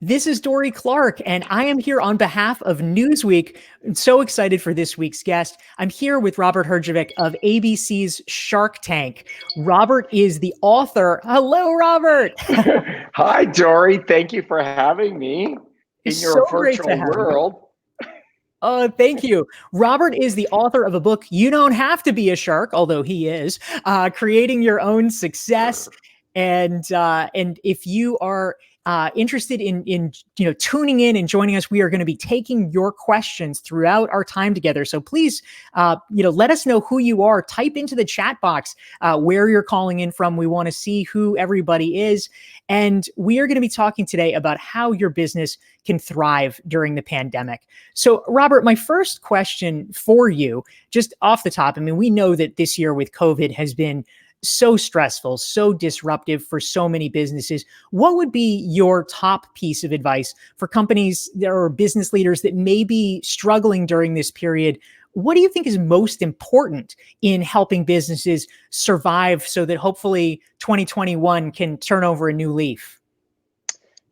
This is Dorie Clark, and I am here on behalf of Newsweek. I'm so excited for this week's guest. I'm here with Robert Herjavec of ABC's Shark Tank. Robert is the author. Hello, Robert. Hi, Dorie. Thank you for having me in So your great to virtual have you. world. Oh, thank you. Robert is the author of a book, You Don't Have to Be a Shark, although he is, Creating Your Own Success. And if you are interested in tuning in and joining us, we are going to be taking your questions throughout our time together. So please let us know who you are. Type into the chat box where you're calling in from. We want to see who everybody is. And we are going to be talking today about how your business can thrive during the pandemic. So, Robert, my first question for you, just off the top, I mean, we know that this year with COVID has been so stressful, so disruptive for so many businesses. What would be your top piece of advice for companies or business leaders that may be struggling during this period? What do you think is most important in helping businesses survive so that hopefully 2021 can turn over a new leaf?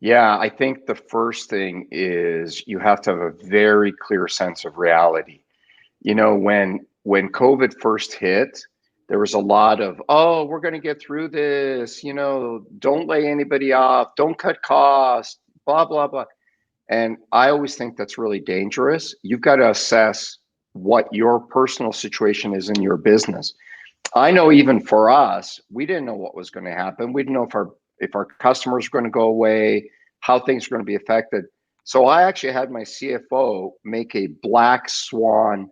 Yeah, I think the first thing is you have to have a very clear sense of reality. When COVID first hit, there was a lot of, oh, we're going to get through this, don't lay anybody off, don't cut costs, blah, blah, blah. And I always think that's really dangerous. You've got to assess what your personal situation is in your business. I know even for us, we didn't know what was going to happen. We didn't know if our customers were going to go away, how things were going to be affected. So I actually had my CFO make a black swan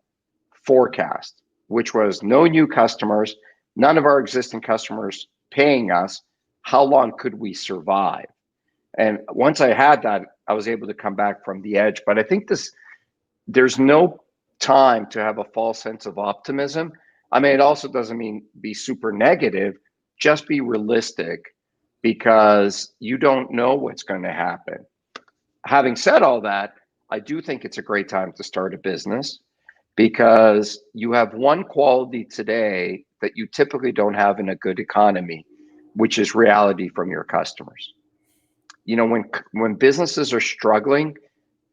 forecast, which was no new customers, none of our existing customers paying us. How long could we survive? And once I had that, I was able to come back from the edge. But I think there's no time to have a false sense of optimism. I mean, it also doesn't mean be super negative, just be realistic because you don't know what's going to happen. Having said all that, I do think it's a great time to start a business because you have one quality today that you typically don't have in a good economy, which is reality from your customers. When businesses are struggling,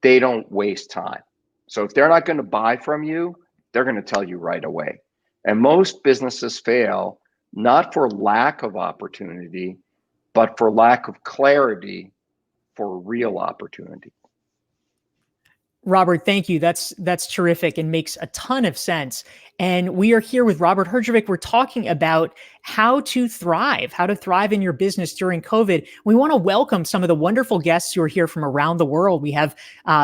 they don't waste time. So if they're not going to buy from you, they're going to tell you right away. And most businesses fail not for lack of opportunity, but for lack of clarity for real opportunity. Robert, thank you. That's terrific and makes a ton of sense. And we are here with Robert Herjavec. We're talking about how to thrive in your business during COVID. We want to welcome some of the wonderful guests who are here from around the world. We have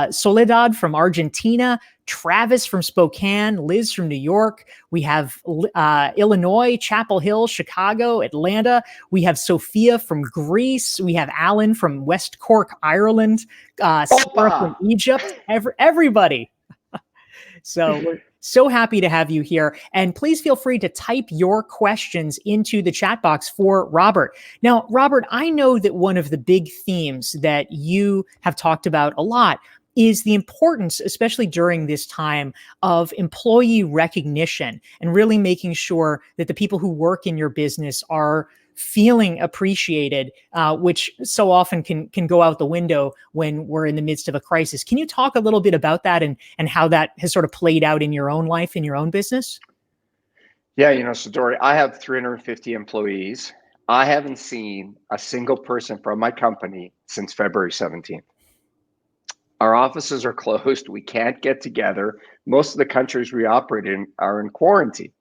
Soledad from Argentina, Travis from Spokane, Liz from New York. We have Illinois, Chapel Hill, Chicago, Atlanta. We have Sophia from Greece. We have Alan from West Cork, Ireland, Sarah from Egypt, everybody. So we're so happy to have you here. And please feel free to type your questions into the chat box for Robert. Now, Robert, I know that one of the big themes that you have talked about a lot is the importance, especially during this time, of employee recognition and really making sure that the people who work in your business are feeling appreciated, which so often can go out the window when we're in the midst of a crisis. Can you talk a little bit about that and how that has sort of played out in your own life, in your own business? Yeah, so Dorie, I have 350 employees. I haven't seen a single person from my company since February 17th. Our offices are closed. We can't get together. Most of the countries we operate in are in quarantine.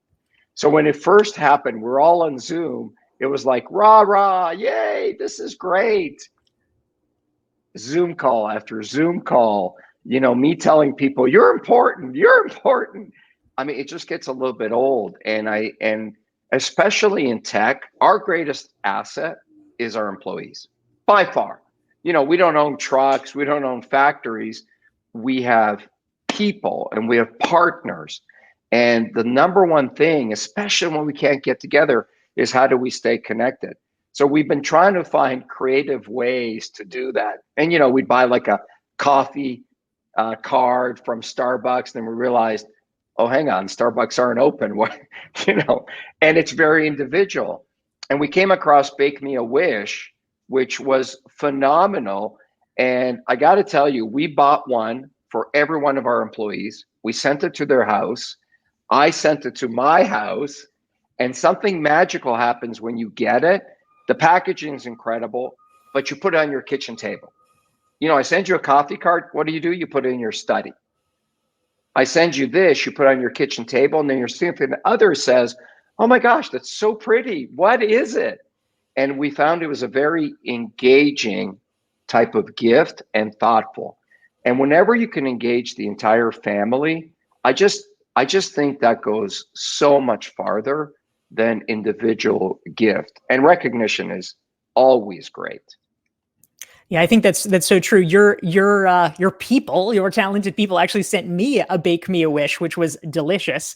So when it first happened, we're all on Zoom. It was like, rah, rah, yay, this is great. Zoom call after Zoom call, me telling people, you're important, you're important. I mean, it just gets a little bit old. And especially in tech, our greatest asset is our employees, by far. We don't own trucks, we don't own factories. We have people and we have partners. And the number one thing, especially when we can't get together, is how do we stay connected? So we've been trying to find creative ways to do that. And, we'd buy like a coffee card from Starbucks. Then we realized, oh, hang on, Starbucks aren't open. What, and it's very individual. And we came across Bake Me a Wish, which was phenomenal. And I got to tell you, we bought one for every one of our employees. We sent it to their house. I sent it to my house. And something magical happens when you get it. The packaging is incredible, but you put it on your kitchen table. I send you a coffee cart. What do? You put it in your study. I send you this, you put it on your kitchen table, and then your significant other says, "Oh my gosh, that's so pretty. What is it?" And we found it was a very engaging type of gift and thoughtful. And whenever you can engage the entire family, I just I just think that goes so much farther than individual gift. And recognition is always great. Yeah, I think that's so true. Your people, your talented people, actually sent me a Bake Me a Wish, which was delicious.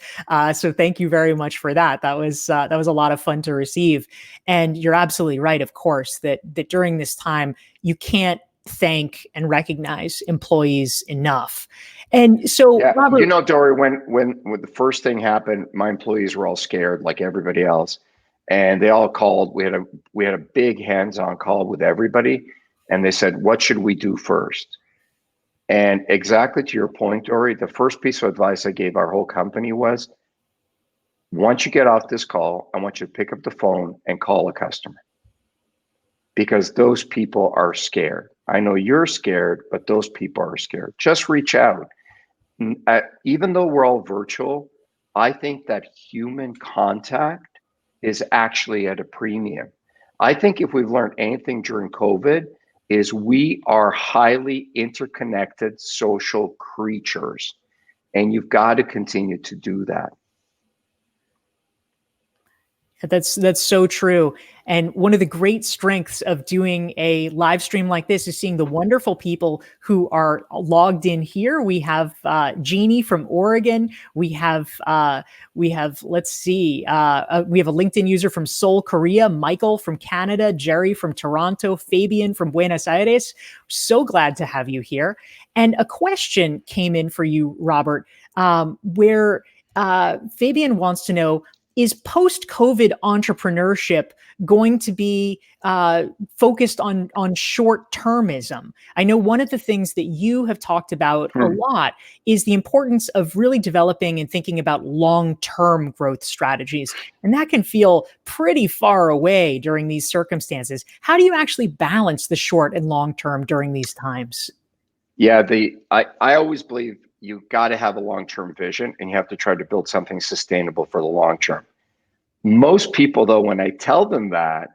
So thank you very much for that. That was a lot of fun to receive. And you're absolutely right, of course, that during this time you can't thank and recognize employees enough. And so, Yeah, Robert, Dory, when the first thing happened, my employees were all scared, like everybody else, and they all called. We had a big hands-on call with everybody, and they said, "What should we do first?" And exactly to your point, Dory, the first piece of advice I gave our whole company was, once you get off this call, I want you to pick up the phone and call a customer because those people are scared. I know you're scared, but those people are scared. Just reach out. Even though we're all virtual, I think that human contact is actually at a premium. I think if we've learned anything during COVID, is we are highly interconnected social creatures, and you've got to continue to do that. That's so true. And one of the great strengths of doing a live stream like this is seeing the wonderful people who are logged in here. We have Jeannie from Oregon. We have let's see, we have a LinkedIn user from Seoul, Korea, Michael from Canada, Jerry from Toronto, Fabian from Buenos Aires. So glad to have you here. And a question came in for you, Robert, where Fabian wants to know, is post-COVID entrepreneurship going to be focused on short-termism? I know one of the things that you have talked about a lot is the importance of really developing and thinking about long-term growth strategies. And that can feel pretty far away during these circumstances. How do you actually balance the short and long-term during these times? Yeah, I always believe you got to have a long-term vision, and you have to try to build something sustainable for the long term. Most people, though, when I tell them that,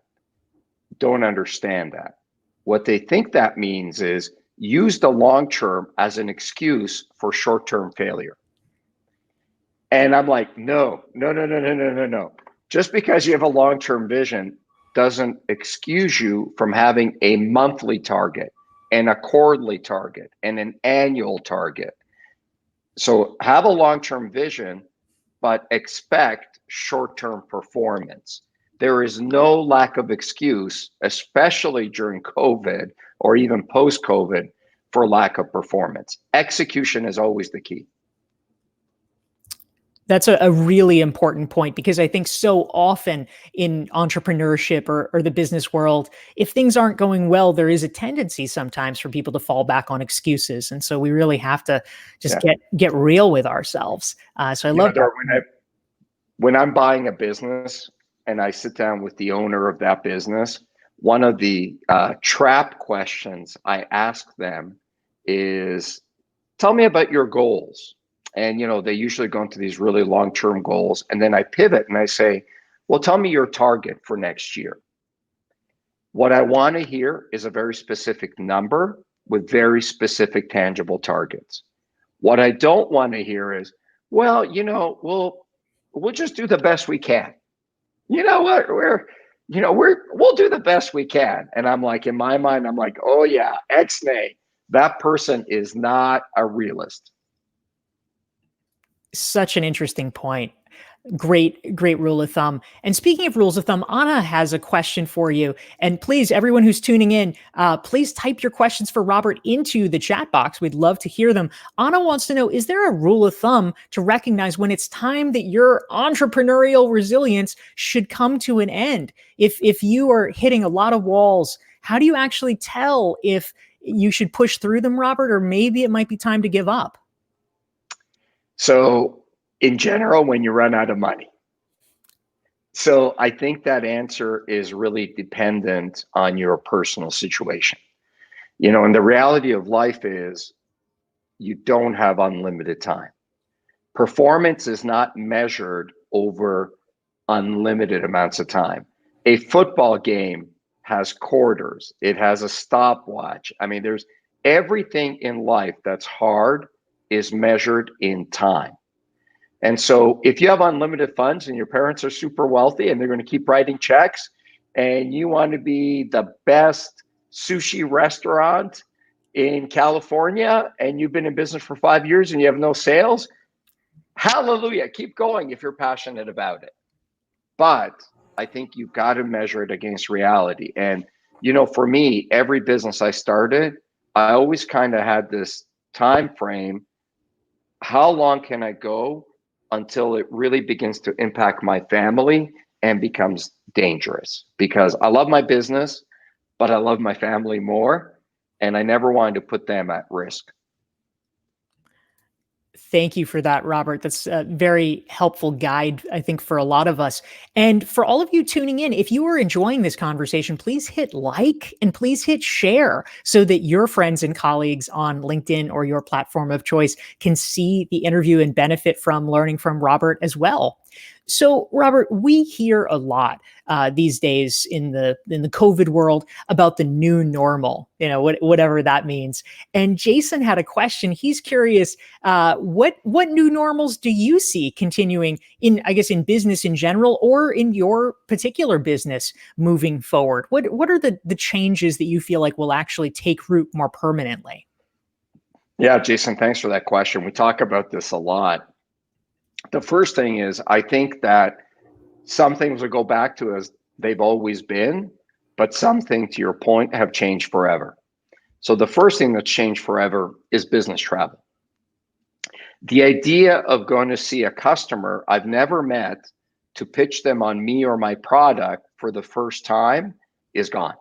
don't understand that. What they think that means is use the long term as an excuse for short-term failure. And I'm like, no, no, no, no, no, no, no, no. Just because you have a long-term vision doesn't excuse you from having a monthly target and a quarterly target and an annual target. So have a long-term vision, but expect short-term performance. There is no lack of excuse, especially during COVID or even post-COVID, for lack of performance. Execution is always the key. That's a really important point, because I think so often in entrepreneurship or the business world, if things aren't going well, there is a tendency sometimes for people to fall back on excuses. And so we really have to just get real with ourselves. So I love that. When I'm buying a business and I sit down with the owner of that business, one of the trap questions I ask them is, tell me about your goals. And, they usually go into these really long-term goals. And then I pivot and I say, well, tell me your target for next year. What I want to hear is a very specific number with very specific tangible targets. What I don't want to hear is, well, we'll just do the best we can. You know what? We'll do the best we can. And I'm like, in my mind, I'm like, oh yeah, X-nay. That person is not a realist. Such an interesting point. Great rule of thumb. And speaking of rules of thumb, Anna has a question for you. And please, everyone who's tuning in, please type your questions for Robert into the chat box. We'd love to hear them. Anna wants to know, is there a rule of thumb to recognize when it's time that your entrepreneurial resilience should come to an end? If you are hitting a lot of walls How do you actually tell if you should push through them, Robert, or maybe it might be time to give up? So, in general, when you run out of money. So, I think that answer is really dependent on your personal situation. And the reality of life is you don't have unlimited time. Performance is not measured over unlimited amounts of time. A football game has quarters, it has a stopwatch. I mean, there's everything in life that's hard is measured in time. And so if you have unlimited funds and your parents are super wealthy and they're going to keep writing checks and you want to be the best sushi restaurant in California and you've been in business for 5 years and you have no sales, hallelujah, keep going if you're passionate about it. But I think you've got to measure it against reality. And, for me, every business I started, I always kind of had this time frame. How long can I go until it really begins to impact my family and becomes dangerous? Because I love my business, but I love my family more. And I never wanted to put them at risk. Thank you for that, Robert. That's a very helpful guide, I think, for a lot of us. And for all of you tuning in, if you are enjoying this conversation, please hit like and please hit share so that your friends and colleagues on LinkedIn or your platform of choice can see the interview and benefit from learning from Robert as well. So, Robert, we hear a lot these days in the COVID world about the new normal, whatever that means. And Jason had a question. He's curious, what new normals do you see continuing in business in general, or in your particular business moving forward? What are the changes that you feel like will actually take root more permanently? Yeah, Jason, thanks for that question. We talk about this a lot. The first thing is, I think that some things will go back to as they've always been, but some things, to your point, have changed forever. So the first thing that's changed forever is business travel. The idea of going to see a customer I've never met to pitch them on me or my product for the first time is gone.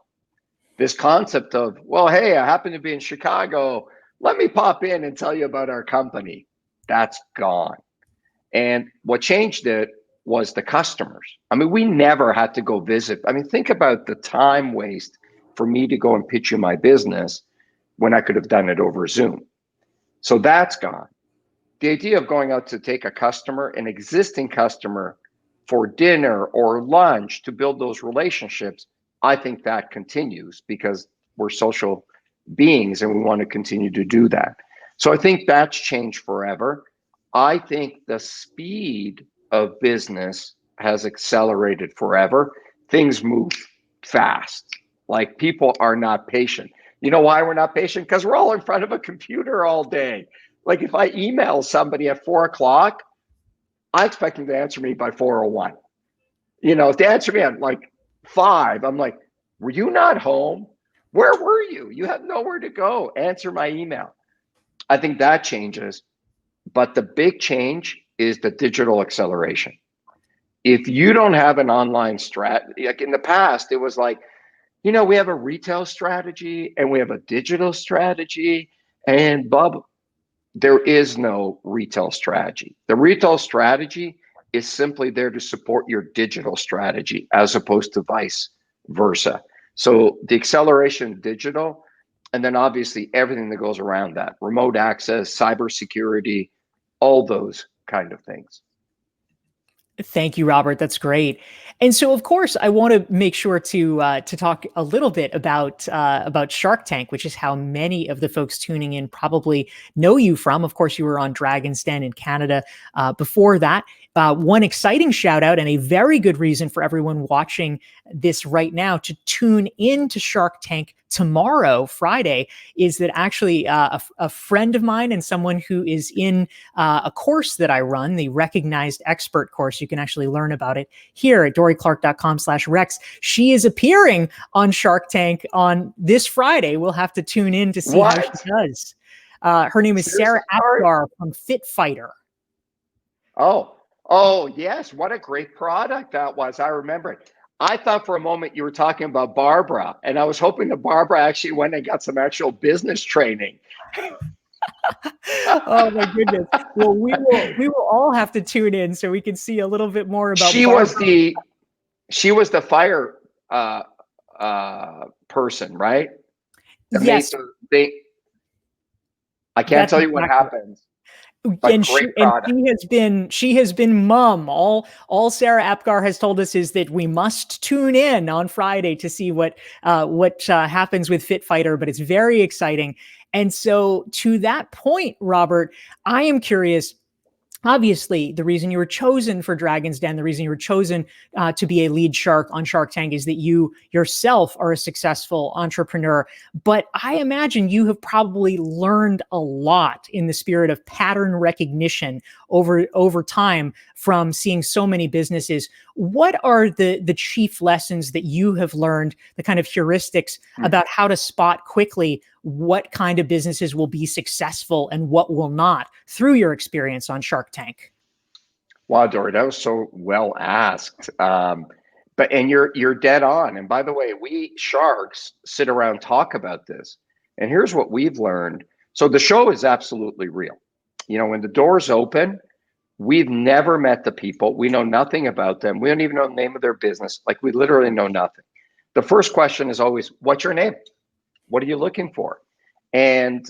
This concept of, well, hey, I happen to be in Chicago. Let me pop in and tell you about our company. That's gone. And what changed it was the customers. I mean, we never had to go visit. I mean, think about the time waste for me to go and pitch you my business when I could have done it over Zoom. So that's gone. The idea of going out to take a customer, an existing customer, for dinner or lunch to build those relationships, I think that continues because we're social beings and we want to continue to do that. So I think that's changed forever. I think the speed of business has accelerated forever. Things move fast. Like, people are not patient. You know why we're not patient? Because we're all in front of a computer all day. Like, if I email somebody at 4 o'clock, I expect them to answer me by 4:01. If they answer me at like 5, I'm like, were you not home? Where were you? You have nowhere to go. Answer my email. I think that changes. But the big change is the digital acceleration. If you don't have an online strategy, like in the past, it was like, we have a retail strategy and we have a digital strategy, and Bob, there is no retail strategy. The retail strategy is simply there to support your digital strategy as opposed to vice versa. So the acceleration of digital, and then obviously everything that goes around that, remote access, cybersecurity, all those kind of things. Thank you, Robert. That's great. And so, of course, I want to make sure to talk a little bit about Shark Tank, which is how many of the folks tuning in probably know you from. Of course, you were on Dragon's Den in Canada before that. One exciting shout out and a very good reason for everyone watching this right now to tune in to Shark Tank tomorrow, Friday, is that actually a friend of mine and someone who is in a course that I run, the Recognized Expert course. You can actually learn about it here at DorieClark.com/Rex. She is appearing on Shark Tank on this Friday. We'll have to tune in to see how she does. Her name is Sarah Apgar from Fit Fighter. Oh, yes. What a great product that was. I remember it. I thought for a moment you were talking about Barbara, and I was hoping that Barbara actually went and got some actual business training. Oh my goodness. Well, we will all have to tune in so we can see a little bit more about she Barbara. was the she was the fire person, right? That made Yes, the thing. I can't that's tell you what exactly. happens, but and great she and product. she has been mum. All Sarah Apgar has told us is that we must tune in on Friday to see what happens with Fit Fighter, but it's very exciting. And so to that point, Robert, I am curious. Obviously, the reason you were chosen for Dragon's Den, the reason you were chosen to be a lead shark on Shark Tank is that you yourself are a successful entrepreneur. But I imagine you have probably learned a lot in the spirit of pattern recognition over time from seeing so many businesses. What are the chief lessons that you have learned, the kind of heuristics about how to spot quickly what kind of businesses will be successful and what will not through your experience on Shark Tank? Wow, Dory, that was so well asked. But and you're dead on. And by the way, we sharks sit around talk about this. And here's what we've learned. So the show is absolutely real. You know, when the doors open, we've never met the people. We know nothing about them. We don't even know the name of their business. Like we literally know nothing. The first question is always, what's your name? What are you looking for? And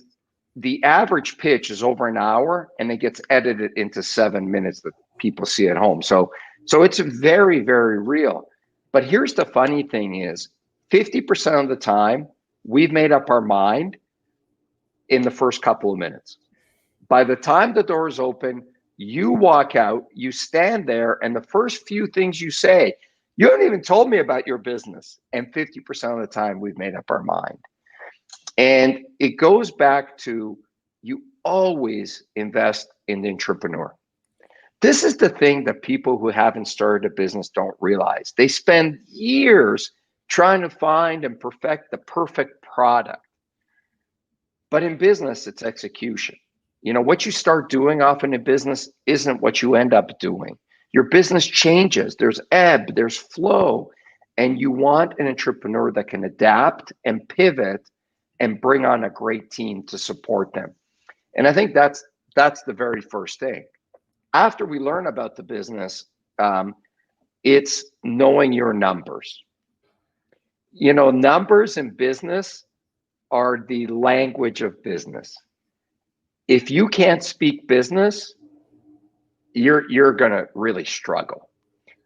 the average pitch is over an hour and it gets edited into 7 minutes that people see at home. So it's very, very real. But here's the funny thing is 50% of the time we've made up our mind in the first couple of minutes. By the time the doors open, you walk out, you stand there, and the first few things you say, you haven't even told me about your business. And 50% of the time we've made up our mind. And it goes back to you always invest in the entrepreneur. This is the thing that people who haven't started a business don't realize. They spend years trying to find and perfect the perfect product. But in business, it's execution. You know, what you start doing often in business isn't what you end up doing. Your business changes, there's ebb, there's flow, and you want an entrepreneur that can adapt and pivot and bring on a great team to support them. And I think that's the very first thing. After we learn about the business, it's knowing your numbers. You know, numbers in business are the language of business. If you can't speak business, you're going to really struggle.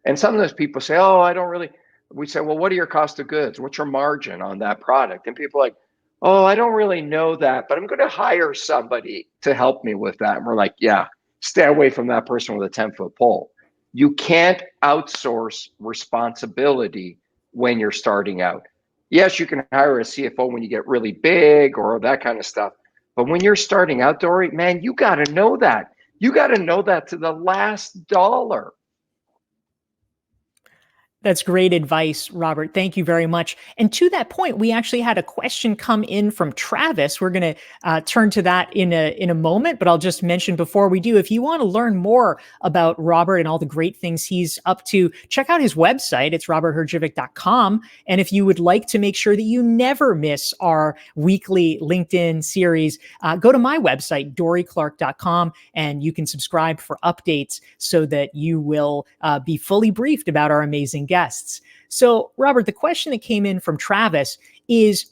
And sometimes people say, "Oh, I don't really." We say, "Well, what are your cost of goods? What's your margin on that product?" And people are like, "Oh, I don't really know that, but I'm going to hire somebody to help me with that." And we're like, "Yeah, stay away from that person with a 10-foot pole." You can't outsource responsibility when you're starting out. Yes, you can hire a CFO when you get really big or that kind of stuff. But when you're starting out, Dory, man, you got to know that. You got to know that to the last dollar. That's great advice, Robert. Thank you very much. And to that point, we actually had a question come in from Travis. We're going to turn to that in a moment, but I'll just mention before we do, if you want to learn more about Robert and all the great things he's up to, check out his website. It's robertherjavec.com. And if you would like to make sure that you never miss our weekly LinkedIn series, go to my website, dorieclark.com, and you can subscribe for updates so that you will be fully briefed about our amazing guests. So, Robert, the question that came in from Travis is,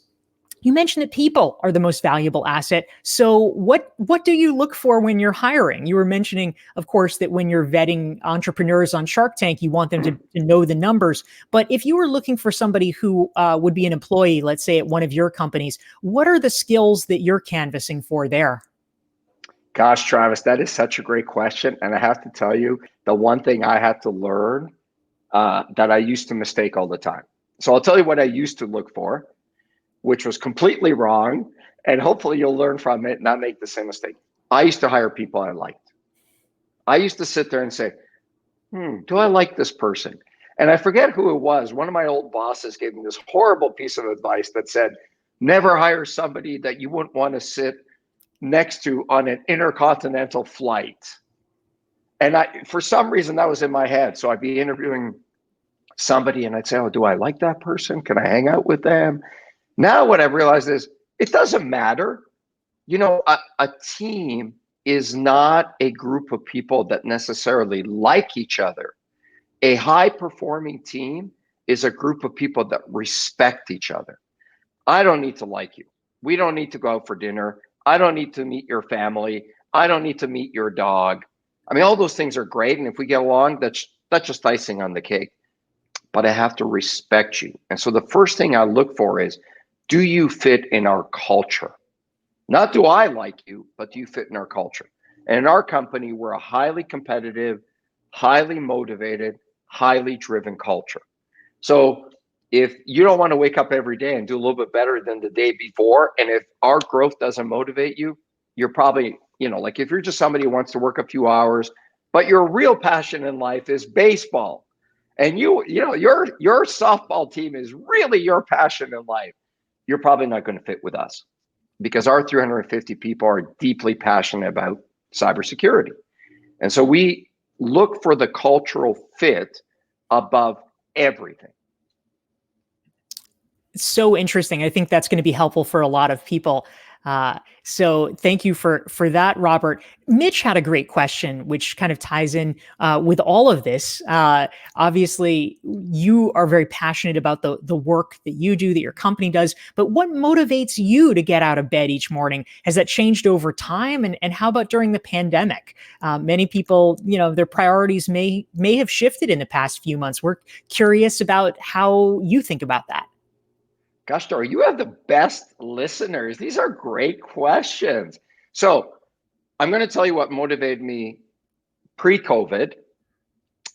you mentioned that people are the most valuable asset. So what do you look for when you're hiring? You were mentioning, of course, that when you're vetting entrepreneurs on Shark Tank, you want them to know the numbers. But if you were looking for somebody who would be an employee, let's say at one of your companies, what are the skills that you're canvassing for there? Gosh, Travis, that is such a great question. And I have to tell you, the one thing I had to learn that I used to mistake all the time. So I'll tell you what I used to look for, which was completely wrong. And hopefully you'll learn from it and not make the same mistake. I used to hire people I liked. I used to sit there and say, do I like this person? And I forget who it was. One of my old bosses gave me this horrible piece of advice that said, never hire somebody that you wouldn't want to sit next to on an intercontinental flight. And for some reason, that was in my head. So I'd be interviewing somebody and I'd say, oh, do I like that person? Can I hang out with them? Now what I've realized is it doesn't matter. A team is not a group of people that necessarily like each other. A high performing team is a group of people that respect each other. I don't need to like you. We don't need to go out for dinner. I don't need to meet your family. I don't need to meet your dog. I mean, all those things are great. And if we get along, that's just icing on the cake. But I have to respect you. And so the first thing I look for is, do you fit in our culture? Not do I like you, but do you fit in our culture? And in our company, we're a highly competitive, highly motivated, highly driven culture. So if you don't want to wake up every day and do a little bit better than the day before, and if our growth doesn't motivate you, you're probably, like if you're just somebody who wants to work a few hours, but your real passion in life is baseball, and your softball team is really your passion in life, you're probably not going to fit with us because our 350 people are deeply passionate about cybersecurity. And so we look for the cultural fit above everything. So interesting. I think that's going to be helpful for a lot of people. So thank you for that, Robert. Mitch had a great question, which kind of ties in with all of this. Obviously, you are very passionate about the work that you do, that your company does. But what motivates you to get out of bed each morning? Has that changed over time? And how about during the pandemic? Many people, their priorities may have shifted in the past few months. We're curious about how you think about that. Gosh, Dorie, you have the best listeners. These are great questions. So I'm going to tell you what motivated me pre-COVID.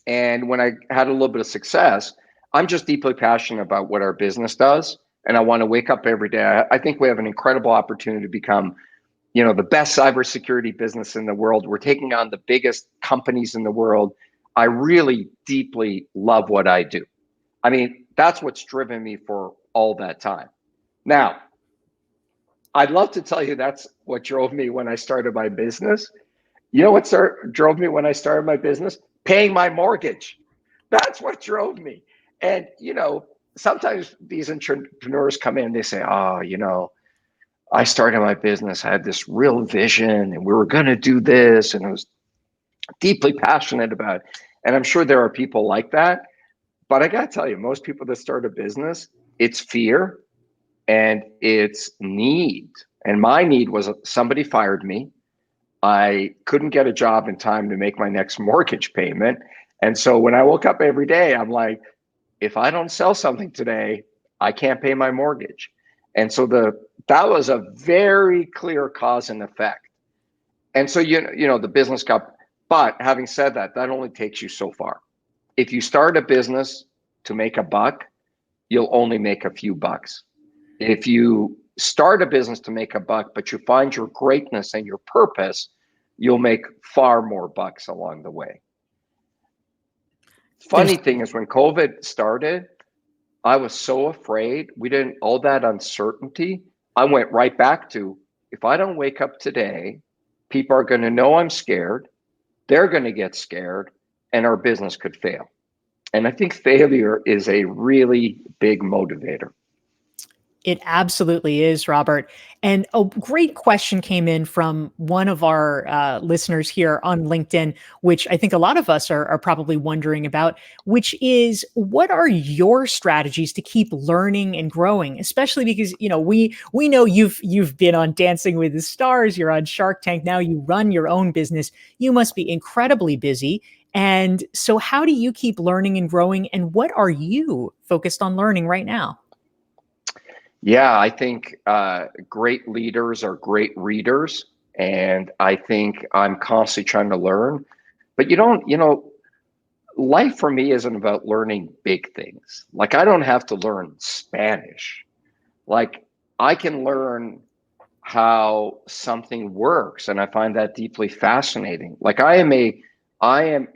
And when I had a little bit of success, I'm just deeply passionate about what our business does. And I want to wake up every day. I think we have an incredible opportunity to become, the best cybersecurity business in the world. We're taking on the biggest companies in the world. I really deeply love what I do. I mean, that's what's driven me for all that time. Now, I'd love to tell you that's what drove me when I started my business. You know what drove me when I started my business? Paying my mortgage. That's what drove me. And, sometimes these entrepreneurs come in, they say, oh, I started my business. I had this real vision and we were going to do this. And I was deeply passionate about it. And I'm sure there are people like that. But I got to tell you, most people that start a business, it's fear and it's need. And my need was somebody fired me. I couldn't get a job in time to make my next mortgage payment. And so when I woke up every day, I'm like, if I don't sell something today, I can't pay my mortgage. And so that was a very clear cause and effect. And so, the business got, but having said that, that only takes you so far. If you start a business to make a buck, you'll only make a few bucks. If you start a business to make a buck, but you find your greatness and your purpose, you'll make far more bucks along the way. Funny thing is, when COVID started, I was so afraid. All that uncertainty, I went right back to, if I don't wake up today, people are going to know I'm scared. They're going to get scared and our business could fail. And I think failure is a really big motivator. It absolutely is, Robert. And a great question came in from one of our listeners here on LinkedIn, which I think a lot of us are probably wondering about, which is, what are your strategies to keep learning and growing? Especially because, we know you've been on Dancing with the Stars, you're on Shark Tank, now you run your own business. You must be incredibly busy. And so how do you keep learning and growing? And what are you focused on learning right now? Yeah, I think great leaders are great readers. And I think I'm constantly trying to learn. But life for me isn't about learning big things. Like, I don't have to learn Spanish. Like, I can learn how something works. And I find that deeply fascinating. Like, I am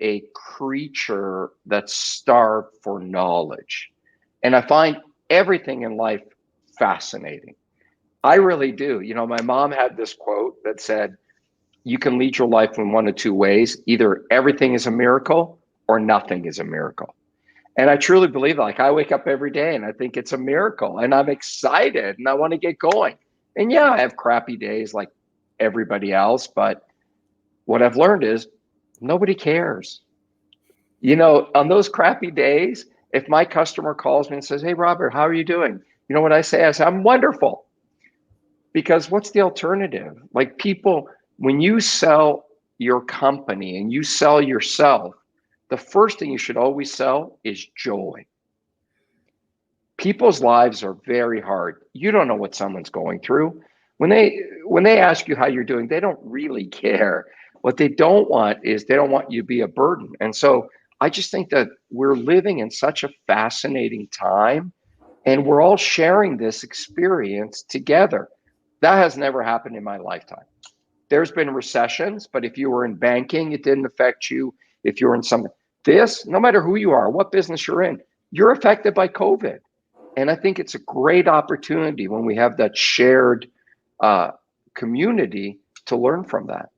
a creature that's starved for knowledge. And I find everything in life fascinating. I really do. My mom had this quote that said, you can lead your life in one of two ways. Either everything is a miracle or nothing is a miracle. And I truly believe that. Like, I wake up every day and I think it's a miracle and I'm excited and I want to get going. And yeah, I have crappy days like everybody else, but what I've learned is nobody cares. On those crappy days, if my customer calls me and says, "Hey, Robert, how are you doing?" You know what I say? I say, "I'm wonderful." Because what's the alternative? Like, people, when you sell your company and you sell yourself, the first thing you should always sell is joy. People's lives are very hard. You don't know what someone's going through. When they ask you how you're doing, they don't really care. What they don't want is they don't want you to be a burden. And so I just think that we're living in such a fascinating time and we're all sharing this experience together. That has never happened in my lifetime. There's been recessions, but if you were in banking, it didn't affect you. If you're in no matter who you are, what business you're in, you're affected by COVID. And I think it's a great opportunity when we have that shared community to learn from that.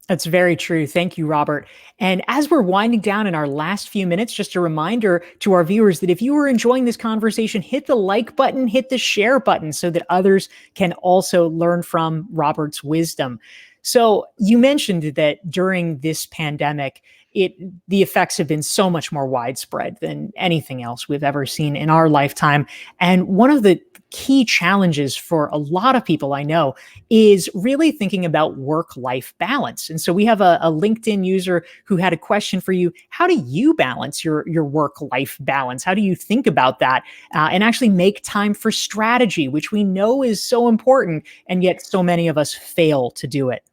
That's very true. Thank you, Robert. And as we're winding down in our last few minutes, just a reminder to our viewers that if you are enjoying this conversation, hit the like button, hit the share button so that others can also learn from Robert's wisdom. So you mentioned that during this pandemic, the effects have been so much more widespread than anything else we've ever seen in our lifetime. And one of the key challenges for a lot of people I know is really thinking about work-life balance. And so we have a LinkedIn user who had a question for you. How do you balance your work-life balance? How do you think about that and actually make time for strategy, which we know is so important, and yet so many of us fail to do it?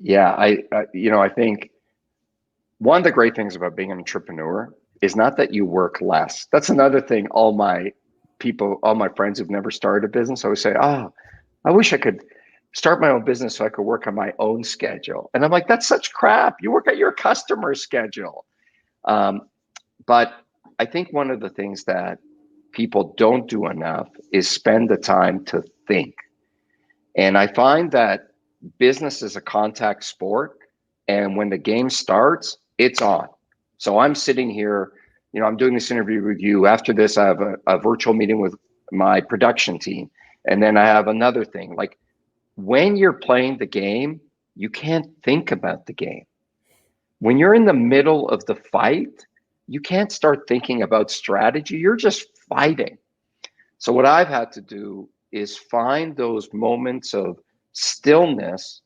Yeah, I think one of the great things about being an entrepreneur is not that you work less. That's another thing. All my friends who've never started a business always say, "Oh, I wish I could start my own business so I could work on my own schedule." And I'm like, that's such crap. You work at your customer's schedule. But I think one of the things that people don't do enough is spend the time to think. And I find that business is a contact sport. And when the game starts, it's on. So I'm sitting here, I'm doing this interview with you. After this, I have a virtual meeting with my production team. And then I have another thing. Like, when you're playing the game, you can't think about the game. When you're in the middle of the fight, you can't start thinking about strategy. You're just fighting. So what I've had to do is find those moments of stillness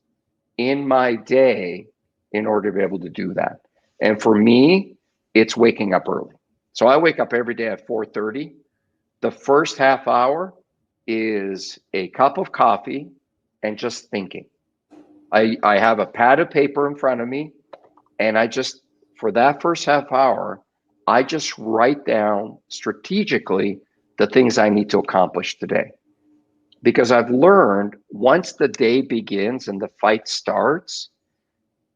in my day in order to be able to do that. And for me, it's waking up early. So I wake up every day at 4:30. The first half hour is a cup of coffee and just thinking. I have a pad of paper in front of me, and for that first half hour, I just write down strategically the things I need to accomplish today. Because I've learned once the day begins and the fight starts,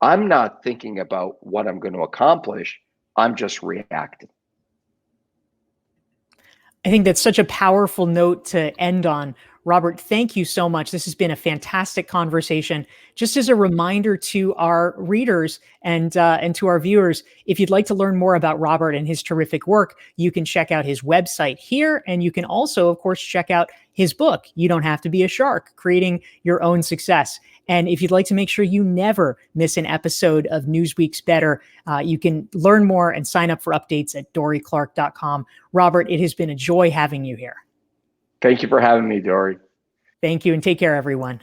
I'm not thinking about what I'm going to accomplish. I'm just reacting. I think that's such a powerful note to end on. Robert, thank you so much. This has been a fantastic conversation. Just as a reminder to our readers and to our viewers, if you'd like to learn more about Robert and his terrific work, you can check out his website here. And you can also, of course, check out his book, You Don't Have to Be a Shark, Creating Your Own Success. And if you'd like to make sure you never miss an episode of Newsweek's Better, you can learn more and sign up for updates at DorieClark.com. Robert, it has been a joy having you here. Thank you for having me, Dorie. Thank you, and take care, everyone.